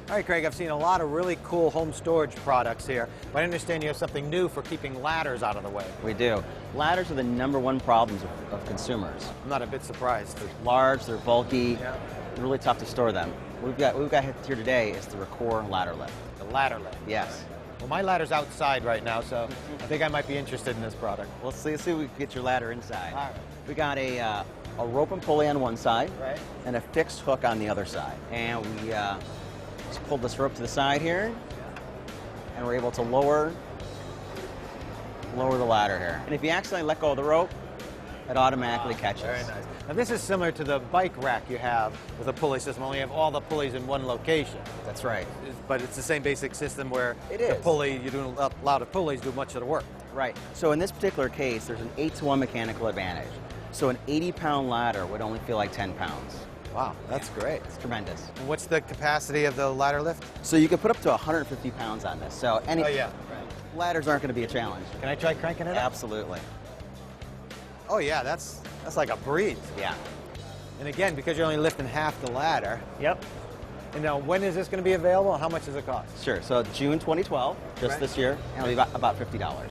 All right, Craig, I've seen a lot of really cool home storage products here, but I understand you have something new for keeping ladders out of the way. We do. Ladders are the #1 problems of consumers. I'm not a bit surprised. They're large, they're bulky, Yeah. they're really tough to store them. What we've got here today is the Racor ladder lift. The ladder lift. Yes. Well, my ladder's outside right now, so I think I might be interested in this product. We'll see if we can get your ladder inside. All right. We got a rope and pulley on one side, Right. and a fixed hook on the other side. And we just pulled this rope to the side here, and we're able to lower the ladder here. And if you accidentally let go of the rope, it automatically catches. Very nice. Now, this is similar to the bike rack you have with a pulley system, only you have all the pulleys in one location. That's right. But it's the same basic system where It the is. pulley, you don't allow the pulleys to do much of the work. Right. So in this particular case, there's an 8-to-1 mechanical advantage. So an 80-pound ladder would only feel like 10 pounds. Wow, that's great. It's tremendous. And what's the capacity of the ladder lift? So you can put up to 150 pounds on this. So any Oh, yeah. ladders aren't going to be a challenge. Can I try cranking it up? Absolutely. Oh, yeah, that's like a breeze. Yeah. And again, because you're only lifting half the ladder, Yep. you know, when is this going to be available? How much does it cost? Sure. So June 2012, just Right. this year, and it'll be about $50.